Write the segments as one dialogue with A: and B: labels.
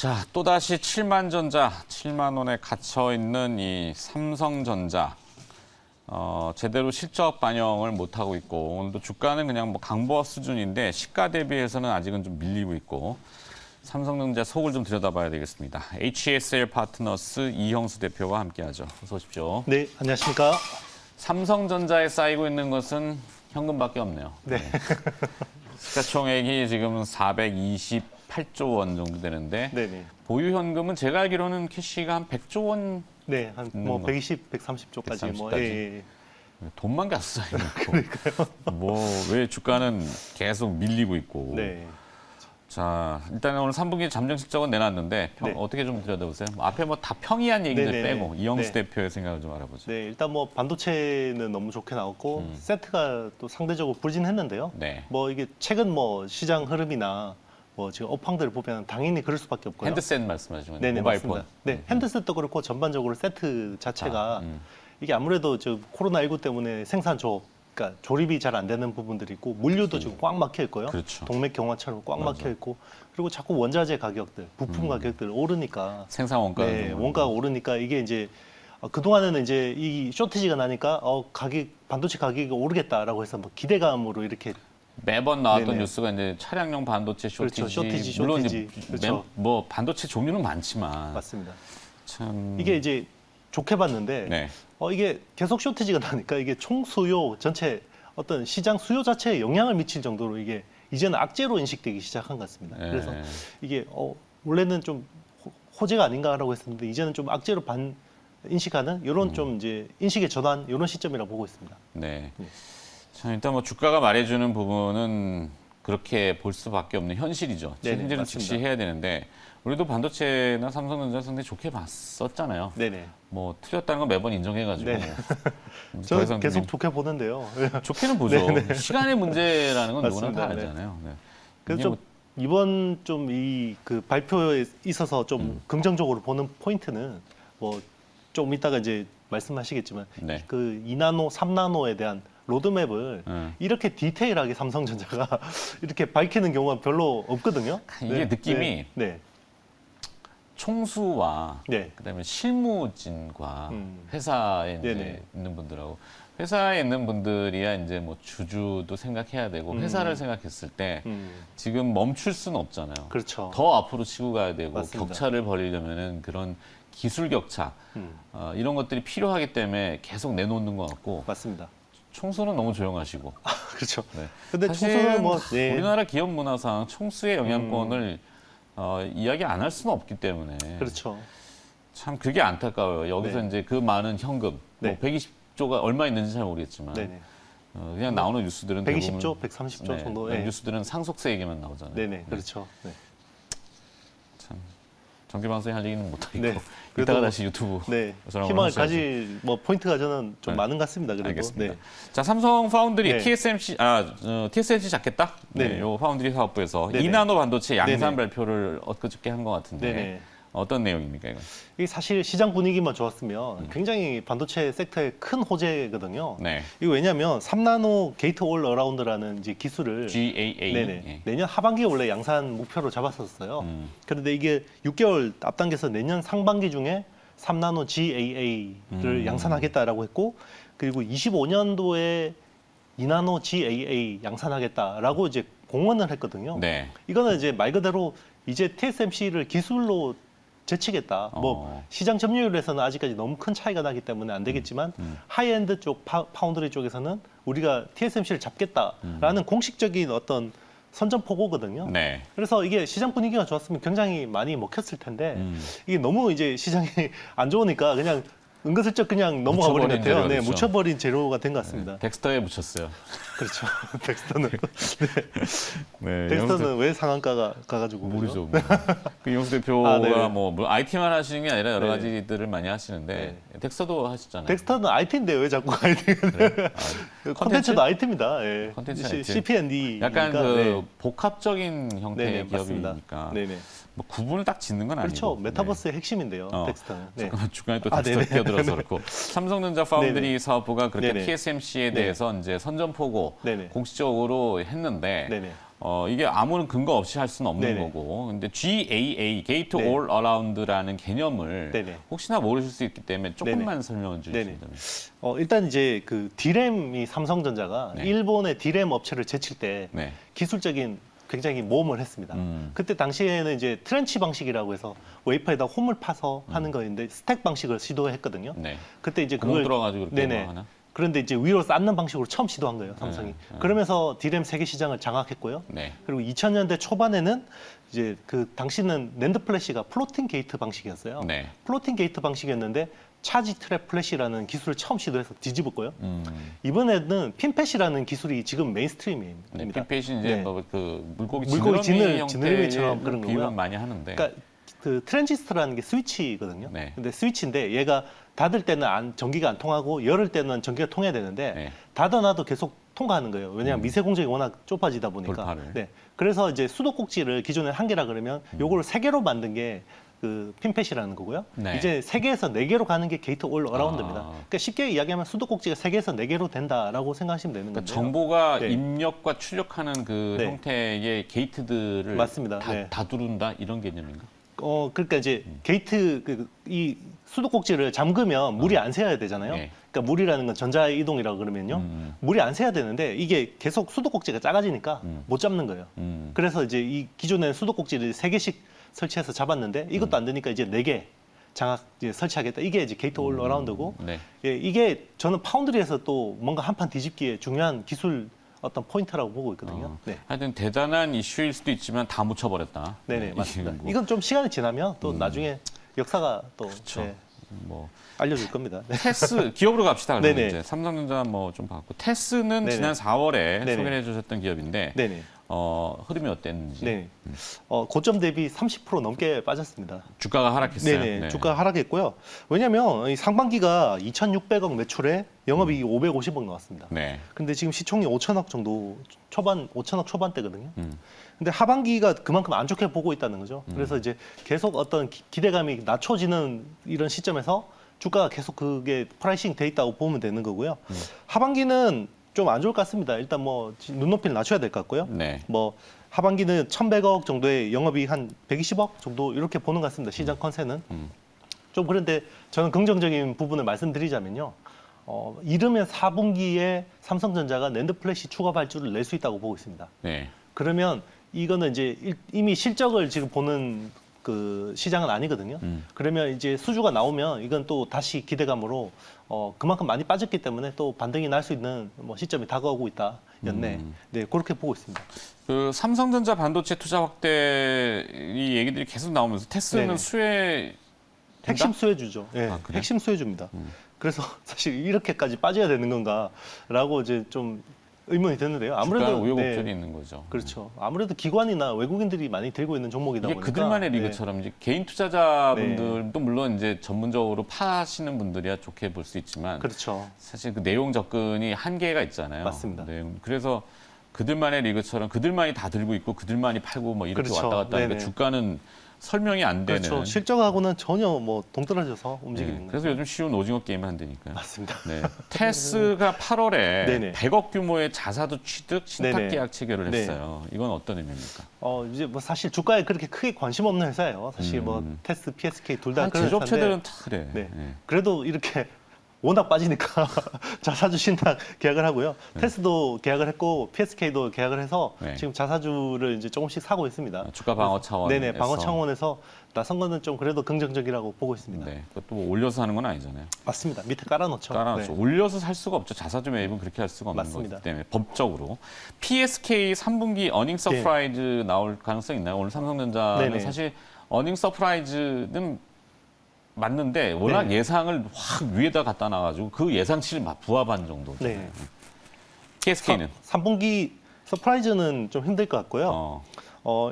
A: 자, 또다시 7만 전자, 7만 원에 갇혀 있는 이 삼성전자. 제대로 실적 반영을 못하고 있고, 오늘도 주가는 그냥 뭐 강보합 수준인데 시가 대비해서는 아직은 좀 밀리고 있고, 삼성전자 속을 좀 들여다봐야 되겠습니다. HSL 파트너스 이형수 대표와 함께하죠. 어서 오십시오.
B: 네, 안녕하십니까.
A: 삼성전자에 쌓이고 있는 것은 현금밖에 없네요.
B: 네.
A: 시가총액이 지금 428조 원 정도 되는데
B: 네네.
A: 보유 현금은 제가 알기로는 캐시가 한 100조 원
B: 네, 한 뭐 120, 130조까지
A: 130
B: 뭐
A: 까지.
B: 예.
A: 돈만 계속 쌓이고 있고 뭐 왜 주가는 계속 밀리고 있고
B: 네.
A: 자 일단 오늘 3분기 잠정 실적은 내놨는데
B: 네.
A: 어떻게 좀 들여다보세요? 뭐 앞에 뭐 다 평이한 얘기들
B: 네네네.
A: 빼고 이영수
B: 네.
A: 대표의 생각을 좀 알아보죠.
B: 네, 일단 뭐 반도체는 너무 좋게 나왔고 세트가 또 상대적으로 부진했는데요.
A: 네.
B: 뭐 이게 최근 뭐 시장 흐름이나 뭐 지금 업황들을 보면 당연히 그럴 수밖에 없고요.
A: 핸드셋 말씀하시는
B: 네네,
A: 모바일
B: 맞습니다.
A: 폰.
B: 네, 핸드셋도 그렇고 전반적으로 세트 자체가 이게 아무래도 저 코로나19 때문에 그러니까 조립이 잘 안 되는 부분들이 있고 물류도 지금 꽉 막혀 있고요.
A: 그렇죠.
B: 동맥경화처럼 꽉
A: 맞아.
B: 막혀 있고 그리고 자꾸 원자재 가격들, 부품 가격들 오르니까
A: 생산 원가가
B: 네,
A: 좀
B: 원가가 오르니까 이게 이제 그동안에는 이제 이 쇼티지가 나니까 반도체 가격이 오르겠다라고 해서 뭐 기대감으로 이렇게
A: 매번 나왔던
B: 네네.
A: 뉴스가 이제 차량용 반도체 쇼티지,
B: 그렇죠. 쇼티지,
A: 물론
B: 쇼티지.
A: 이제
B: 그렇죠.
A: 뭐 반도체 종류는 많지만
B: 맞습니다.
A: 참
B: 이게 이제 좋게 봤는데
A: 네.
B: 이게 계속 쇼티지가 나니까 이게 총 수요 전체 어떤 시장 수요 자체에 영향을 미칠 정도로 이게 이제는 악재로 인식되기 시작한 것 같습니다.
A: 네.
B: 그래서 이게 원래는 좀 호재가 아닌가라고 했었는데 이제는 좀 악재로 인식하는 이런 좀 이제 인식의 전환 이런 시점이라고 보고 있습니다.
A: 네.
B: 네.
A: 자, 일단 뭐 주가가 말해주는 부분은 그렇게 볼 수밖에 없는 현실이죠.
B: 네네,
A: 책임지는
B: 맞습니다.
A: 즉시해야 되는데 우리도 반도체나 삼성전자 상당히 좋게 봤었잖아요.
B: 네네.
A: 뭐 틀렸다는 건 매번 인정해가지고
B: 네.
A: 더
B: 저는
A: 이상
B: 계속 좋게 보는데요.
A: 좋게는 보죠.
B: 네네.
A: 시간의 문제라는 건 누구나 다
B: 맞습니다. 네.
A: 알잖아요. 네.
B: 그래서
A: 이게
B: 좀
A: 뭐
B: 이번 좀 이 그 발표에 있어서 좀 긍정적으로 보는 포인트는 뭐 좀 이따가 이제 말씀하시겠지만
A: 네.
B: 그 2나노, 3나노에 대한 로드맵을 이렇게 디테일하게 삼성전자가 이렇게 밝히는 경우가 별로 없거든요.
A: 이게 느낌이
B: 네.
A: 총수와
B: 네.
A: 그다음에 실무진과
B: 음.
A: 회사에 이제
B: 네네.
A: 있는 분들하고 회사에 있는 분들이야 이제 뭐 주주도 생각해야 되고 회사를 생각했을 때 지금 멈출 수는 없잖아요.
B: 그렇죠.
A: 더 앞으로 치고 가야 되고
B: 맞습니다.
A: 격차를 벌이려면은 그런 기술 격차 이런 것들이 필요하기 때문에 계속 내놓는 것 같고
B: 맞습니다.
A: 총수는 너무 조용하시고
B: 그렇죠.
A: 네.
B: 근데
A: 사실은
B: 총수는 뭐 네.
A: 우리나라 기업 문화상 총수의 영향권을 이야기 안 할 수는 없기 때문에
B: 그렇죠.
A: 참 그게 안타까워요. 여기서
B: 네.
A: 이제 그 많은 현금
B: 네.
A: 뭐 120조가 얼마 있는지 잘 모르겠지만
B: 네네.
A: 그냥 나오는 뉴스들은
B: 120조,
A: 대부분
B: 130조
A: 네,
B: 정도.
A: 뉴스들은 상속세 얘기만 나오잖아요.
B: 네네. 그렇죠. 네.
A: 참 정기 방송에 할 얘기는 못 하겠고
B: 네.
A: 이따가
B: 그래도
A: 다시 유튜브
B: 네.
A: 저랑
B: 희망을
A: 하셔야죠.
B: 가질 뭐 포인트가 저는 좀
A: 네.
B: 많은 것 같습니다. 그래도.
A: 알겠습니다.
B: 네.
A: 자, 삼성 파운드리
B: 네.
A: TSMC 잡겠다. 네,
B: 네네.
A: 요 파운드리 사업부에서
B: 네네.
A: 2나노 반도체 양산
B: 네네.
A: 발표를 엊그저께 한 것 같은데
B: 네네.
A: 어떤 내용입니까 이거?
B: 이게 사실 시장 분위기만 좋았으면 굉장히 반도체 섹터의 큰 호재거든요.
A: 네,
B: 이거 왜냐하면 3나노 게이트 올 어라운드라는 이제 기술을
A: GAA.
B: 네네.
A: 예.
B: 내년 하반기에 원래 양산 목표로 잡았었어요. 그런데 이게 6개월 앞당겨서 내년 상반기 중에 3나노 GAA를 양산하겠다라고 했고 그리고 25년도에 2나노 GAA 양산하겠다라고 이제 공언을 했거든요.
A: 네.
B: 이거는 이제 말 그대로 이제 TSMC를 기술로 제치겠다. 뭐 시장 점유율에서는 아직까지 너무 큰 차이가 나기 때문에 안 되겠지만 하이엔드 쪽 파운드리 쪽에서는 우리가 TSMC를 잡겠다라는 공식적인 어떤 선전포고거든요.
A: 네.
B: 그래서 이게 시장 분위기가 좋았으면 굉장히 많이 먹혔을 텐데 이게 너무 이제 시장이 안 좋으니까 그냥 은근슬쩍 그냥 넘어가 버린 것
A: 묻혀버린
B: 같아요.
A: 재료가
B: 네,
A: 됐죠.
B: 묻혀버린 재료가 된 것 같습니다.
A: 덱스터에 붙였어요.
B: 그렇죠. 덱스터는
A: 네,
B: 덱스터는 왜 상한가가 가가지고
A: 모르죠. 그 이용수 대표가
B: 네네.
A: 뭐 IT만 하시는 게 아니라 여러
B: 네.
A: 가지들을 많이 하시는데 덱스터도 하시잖아요.
B: 덱스터는 IT인데 왜 자꾸 IT가
A: 그래?
B: 컨텐츠도 IT입니다. 예.
A: 컨텐츠 IT.
B: CP&D
A: 약간 그
B: 네.
A: 복합적인 형태의
B: 네네, 맞습니다.
A: 기업이니까
B: 네네.
A: 뭐 구분을 딱 짓는 건
B: 그렇죠.
A: 아니고.
B: 메타버스의 핵심인데요.
A: 어.
B: 덱스터는. 네.
A: 잠깐만 중간에 또
B: 아,
A: 덱스터
B: 네네.
A: 끼어들어서 그렇고 삼성전자 파운드리
B: 네네.
A: 사업부가 그렇게
B: 네네.
A: TSMC에
B: 네.
A: 대해서 이제 선전포고
B: 네네.
A: 공식적으로 했는데
B: 네네.
A: 이게 아무런 근거 없이 할 수는 없는
B: 네네.
A: 거고. 근데 GAA, Gate
B: 네.
A: All Around라는 개념을
B: 네네.
A: 혹시나 모르실 수 있기 때문에 조금만 설명을 주시면.
B: 일단 이제 그 D램이 삼성전자가
A: 네.
B: 일본의 D램 업체를 제칠 때
A: 네.
B: 기술적인 굉장히 모험을 했습니다. 그때 당시에는 이제 트렌치 방식이라고 해서 웨이퍼에다 홈을 파서 하는 거였는데 스택 방식을 시도했거든요.
A: 네.
B: 그때 이제
A: 구멍
B: 그걸
A: 들어가지고 그렇게
B: 네네.
A: 뭐 하나?
B: 그런데 이제 위로 쌓는 방식으로 처음 시도한 거예요, 삼성이.
A: 네.
B: 그러면서 D램 세계 시장을 장악했고요.
A: 네.
B: 그리고 2000년대 초반에는 이제 그 당시는 낸드 플래시가 플로팅 게이트 방식이었어요.
A: 네.
B: 플로팅 게이트 방식이었는데 차지 트랩 플래시라는 기술을 처음 시도해서 뒤집었고요.
A: 음.
B: 이번에는 핀펫이라는 기술이 지금 메인스트림입니다.
A: 네. 핀펫이 이제
B: 네.
A: 그 물고기
B: 물고기
A: 지느러미
B: 지느러미처럼
A: 형태의
B: 그런
A: 비유는
B: 거고요.
A: 많이 하는데.
B: 그러니까 그 트랜지스터라는 게 스위치거든요.
A: 네.
B: 근데 스위치인데 얘가 닫을 때는 전기가 안 통하고 열을 때는 전기가 통해야 되는데
A: 네.
B: 닫아놔도 계속 통과하는 거예요. 왜냐하면 미세 공정이 워낙 좁아지다 보니까.
A: 돌파를.
B: 네. 그래서 이제 수도꼭지를 기존에 한 개라 그러면 요거를 세 개로 만든 게 그 핀펫이라는 거고요.
A: 네.
B: 이제 세 개에서 네 개로 가는 게 게이트 올 어라운드입니다.
A: 아.
B: 그러니까 쉽게 이야기하면 수도꼭지가 세 개에서 네 개로 된다라고 생각하시면 되는
A: 그러니까
B: 건데요.
A: 정보가
B: 네.
A: 입력과 출력하는 그
B: 네.
A: 형태의 게이트들을
B: 맞습니다.
A: 다,
B: 네.
A: 다 두른다 이런 개념인가?
B: 그러니까 이제 게이트 이 수도꼭지를 잠그면 물이 안 새야 되잖아요.
A: 네.
B: 그러니까 물이라는 건 전자 이동이라고 그러면요. 물이 안 새야 되는데 이게 계속 수도꼭지가 작아지니까 못 잡는 거예요. 그래서 이제 이 기존에 수도꼭지를 세 개씩 설치해서 잡았는데 이것도 안 되니까 이제 네 개 장악 이제 설치하겠다. 이게 이제 게이트 올 어라운드고
A: 네.
B: 예, 이게 저는 파운드리에서 또 뭔가 한판 뒤집기에 중요한 기술 어떤 포인트라고 보고 있거든요. 네.
A: 하여튼 대단한 이슈일 수도 있지만 다 묻혀버렸다.
B: 네네,
A: 네,
B: 맞습니다.
A: 이게 뭐,
B: 이건 좀 시간이 지나면 또 나중에 역사가 또
A: 그렇죠.
B: 네,
A: 뭐
B: 알려줄 겁니다. 네.
A: 테스 기업으로 갑시다. 그러면
B: 네네.
A: 이제 삼성전자 뭐 좀 봤고 테스는
B: 네네.
A: 지난 4월에
B: 네네.
A: 소개해 주셨던 기업인데
B: 네네.
A: 흐름이 어땠는지.
B: 네. 고점 대비 30% 넘게 빠졌습니다.
A: 주가가 하락했어요.
B: 네네.
A: 네.
B: 주가 하락했고요. 왜냐하면 이 상반기가 2,600억 매출에 영업이익이 550억 나왔습니다.
A: 네.
B: 근데 지금 시총이 5천억 정도 초반, 5천억 초반대거든요.
A: 음.
B: 근데 하반기가 그만큼 안 좋게 보고 있다는 거죠. 그래서 이제 계속 어떤 기대감이 낮춰지는 이런 시점에서 주가가 계속 그게 프라이싱 돼 있다고 보면 되는 거고요. 하반기는 좀 안 좋을 것 같습니다. 일단 뭐 눈높이를 낮춰야 될 것 같고요.
A: 네.
B: 뭐 하반기는 1,100억 정도의 영업이익 한 120억 정도 이렇게 보는 것 같습니다. 시장 컨센은. 좀 그런데 저는 긍정적인 부분을 말씀드리자면요. 이르면 4분기에 삼성전자가 낸드 플래시 추가 발주를 낼 수 있다고 보고 있습니다.
A: 네.
B: 그러면 이거는 이제 이미 실적을 지금 보는 그 시장은 아니거든요. 그러면 이제 수주가 나오면 이건 또 다시 기대감으로 그만큼 많이 빠졌기 때문에 또 반등이 날 수 있는 뭐 시점이 다가오고 있다였네. 네, 그렇게 보고 있습니다.
A: 그 삼성전자 반도체 투자 확대 이 얘기들이 계속 나오면서 테스는
B: 네네.
A: 수혜
B: 핵심 수혜주죠. 예,
A: 아, 그래요?
B: 핵심 수혜주입니다. 그래서 사실 이렇게까지 빠져야 되는 건가라고 이제 좀 의문이 드는데요.
A: 아무래도
B: 아무래도
A: 우여곡절이
B: 네,
A: 있는 거죠.
B: 그렇죠. 아무래도 기관이나 외국인들이 많이 들고 있는 종목이다
A: 이게
B: 보니까
A: 그들만의
B: 네.
A: 리그처럼 이제 개인 투자자분들도 물론 이제 전문적으로 파시는 분들이야 좋게 볼 수 있지만
B: 그렇죠.
A: 사실 그 내용 접근이 한계가 있잖아요.
B: 맞습니다.
A: 그래서 그들만의 리그처럼 그들만이 다 들고 있고 그들만이 팔고 뭐 이렇게
B: 그렇죠.
A: 왔다 갔다 하니까
B: 네네.
A: 주가는 설명이 안 되는.
B: 그렇죠. 실적하고는 전혀 뭐 동떨어져서 움직이는
A: 네,
B: 거죠.
A: 그래서 요즘 쉬운 오징어 게임을 한다니까요.
B: 맞습니다.
A: 네. 테스가 8월에
B: 네네.
A: 100억 규모의 자사도 취득 신탁
B: 네네.
A: 계약 체결을
B: 네.
A: 했어요. 이건 어떤 의미입니까?
B: 이제 뭐 사실 주가에 그렇게 크게 관심 없는 회사예요. 사실 뭐 테스, PSK 둘 다 그런
A: 제조업체들은
B: 회사인데
A: 다 그래.
B: 네.
A: 네.
B: 그래도 이렇게 워낙 빠지니까 자사주 신탁 계약을 하고요. 테스도 계약을 했고 PSK도 계약을 해서
A: 네.
B: 지금 자사주를 이제 조금씩 사고 있습니다.
A: 주가 방어 차원에서.
B: 네네, 방어 차원에서 나선 거는 좀 그래도 긍정적이라고 보고 있습니다.
A: 네. 그것도 뭐 올려서 하는 건 아니잖아요.
B: 맞습니다. 밑에 깔아놓죠.
A: 깔아놨죠.
B: 네.
A: 올려서 살 수가 없죠. 자사주 매입은 그렇게 할 수가 없는
B: 맞습니다.
A: 거기 때문에 법적으로. PSK 3분기 어닝 서프라이즈 나올 가능성 있나요? 오늘 삼성전자는
B: 네네.
A: 사실 어닝 서프라이즈는 맞는데 워낙
B: 네.
A: 예상을 확 위에다 갖다 놔가지고 그 예상치를 막 부합한 정도잖아요.
B: 네.
A: PSK는
B: 3분기 서프라이즈는 좀 힘들 것 같고요.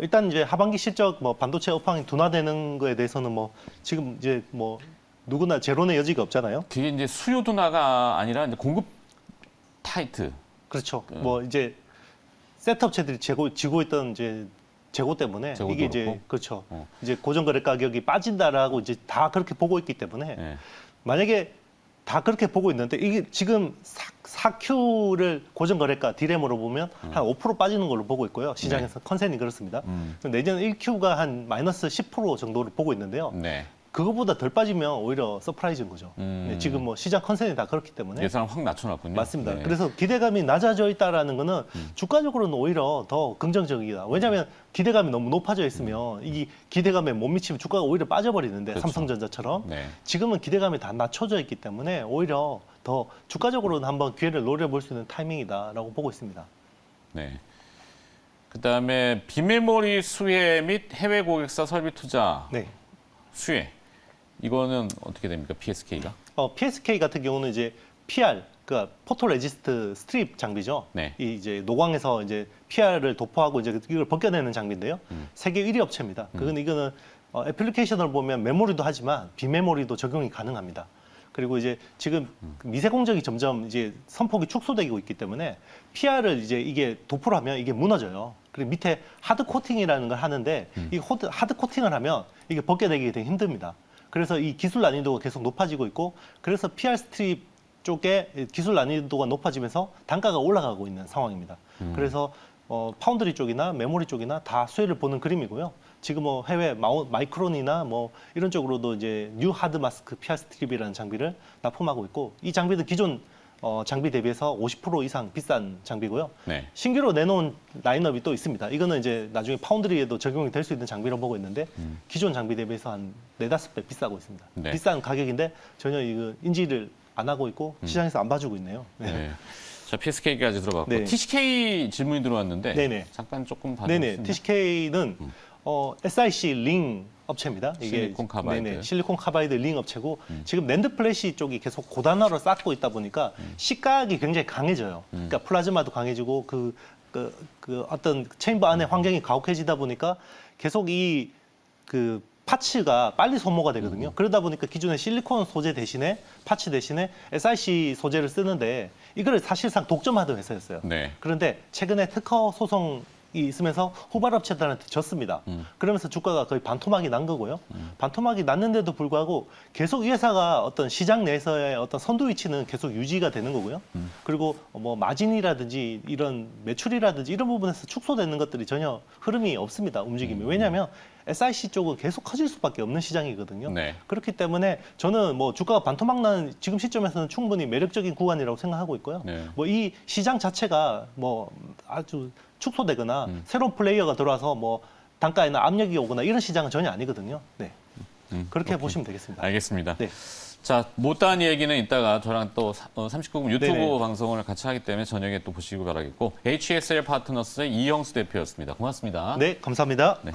B: 일단 이제 하반기 실적 뭐 반도체 업황이 둔화되는 거에 대해서는 뭐 지금 이제 뭐 누구나 제로의 여지가 없잖아요.
A: 그게 이제 수요 둔화가 아니라 이제 공급 타이트.
B: 그렇죠. 뭐 이제 셋업체들이 지고 있던 이제 재고 때문에
A: 재고도
B: 이게 이제
A: 그렇고?
B: 그렇죠.
A: 어.
B: 이제 고정거래 가격이 빠진다라고 이제 다 그렇게 보고 있기 때문에
A: 네.
B: 만약에 다 그렇게 보고 있는데 이게 지금 4Q를 고정거래가 디램으로 보면 한 5% 빠지는 걸로 보고 있고요. 시장에서 컨센이 그렇습니다. 내년 1Q가 한 마이너스 10% 정도를 보고 있는데요.
A: 네.
B: 그거보다 덜 빠지면 오히려 서프라이즈인 거죠. 네, 지금 뭐 시장 컨센이 다 그렇기 때문에.
A: 예상을 확 낮춰놨군요.
B: 맞습니다.
A: 네.
B: 그래서 기대감이 낮아져 있다라는 거는 주가적으로는 오히려 더 긍정적이다. 왜냐하면 기대감이 너무 높아져 있으면 이 기대감에 못 미치면 주가가 오히려 빠져버리는데
A: 그렇죠.
B: 삼성전자처럼
A: 네.
B: 지금은 기대감이 다 낮춰져 있기 때문에 오히려 더 주가적으로는 한번 기회를 노려볼 수 있는 타이밍이다라고 보고 있습니다.
A: 네. 그다음에 비메모리 수혜 및 해외 고객사 설비 투자
B: 네.
A: 수혜 이거는 어떻게 됩니까? PSK가?
B: PSK 같은 경우는 이제 PR, 그러니까 포토레지스트 스트립 장비죠.
A: 네.
B: 이 이제 노광에서 이제 PR을 도포하고 이제 이걸 벗겨내는 장비인데요. 세계 1위 업체입니다. 이거는 애플리케이션을 보면 메모리도 하지만 비메모리도 적용이 가능합니다. 그리고 이제 지금 미세 공정이 점점 이제 선폭이 축소되고 있기 때문에 PR을 이제 이게 도포를 하면 이게 무너져요. 그리고 밑에 하드 코팅이라는 걸 하는데 이 하드 코팅을 하면 이게 벗겨내기 되게 힘듭니다. 그래서 이 기술 난이도가 계속 높아지고 있고 그래서 PR 스트립 쪽에 기술 난이도가 높아지면서 단가가 올라가고 있는 상황입니다. 그래서 파운드리 쪽이나 메모리 쪽이나 다 수혜를 보는 그림이고요. 지금 뭐 해외 마이크론이나 뭐 이런 쪽으로도 이제 뉴 하드 마스크 PR 스트립이라는 장비를 납품하고 있고 이 장비는 기존 장비 대비해서 50% 이상 비싼 장비고요.
A: 네.
B: 신규로 내놓은 라인업이 또 있습니다. 이거는 이제 나중에 파운드리에도 적용이 될 수 있는 장비로 보고 있는데 기존 장비 대비해서 한 4-5배 비싸고 있습니다.
A: 네.
B: 비싼 가격인데 전혀 이거 인지를 안 하고 있고 시장에서 안 봐주고 있네요. 네.
A: 네. 자, PSK까지 들어갔고
B: 네.
A: TCK 질문이 들어왔는데
B: 네네.
A: 잠깐 조금
B: 네네.
A: 봐주겠습니다.
B: TCK는 SiC 링 업체입니다. 이게
A: 실리콘 카바이드.
B: 네네, 실리콘 카바이드 링 업체고 지금 낸드 플래시 쪽이 계속 고단화로 쌓고 있다 보니까 시가학이 굉장히 강해져요. 그러니까 플라즈마도 강해지고 그 어떤 체인버 안에 환경이 가혹해지다 보니까 계속 그 파츠가 빨리 소모가 되거든요. 그러다 보니까 기존의 실리콘 소재 대신에 파츠 대신에 SiC 소재를 쓰는데 이거를 사실상 독점하던 회사였어요.
A: 네.
B: 그런데 최근에 특허 소송이 있으면서 후발업체들한테 졌습니다. 그러면서 주가가 거의 반토막이 난 거고요. 반토막이 났는데도 불구하고 계속 이 회사가 어떤 시장 내에서의 어떤 선두 위치는 계속 유지가 되는 거고요. 그리고 뭐 마진이라든지 이런 매출이라든지 이런 부분에서 축소되는 것들이 전혀 흐름이 없습니다. 움직임이. 왜냐하면 SiC 쪽은 계속 커질 수밖에 없는 시장이거든요.
A: 네.
B: 그렇기 때문에 저는 뭐 주가가 반토막 나는 지금 시점에서는 충분히 매력적인 구간이라고 생각하고 있고요.
A: 네.
B: 뭐 이 시장 자체가 뭐 아주 축소되거나 새로운 플레이어가 들어와서 뭐 단가에는 압력이 오거나 이런 시장은 전혀 아니거든요. 네. 그렇게 보시면 되겠습니다.
A: 알겠습니다.
B: 네.
A: 자, 못다한 얘기는 이따가 저랑 또 39금 유튜브
B: 네네.
A: 방송을 같이 하기 때문에 저녁에 또 보시고 바라겠고 HSL 파트너스의 이영수 대표였습니다. 고맙습니다.
B: 네, 감사합니다.
A: 네.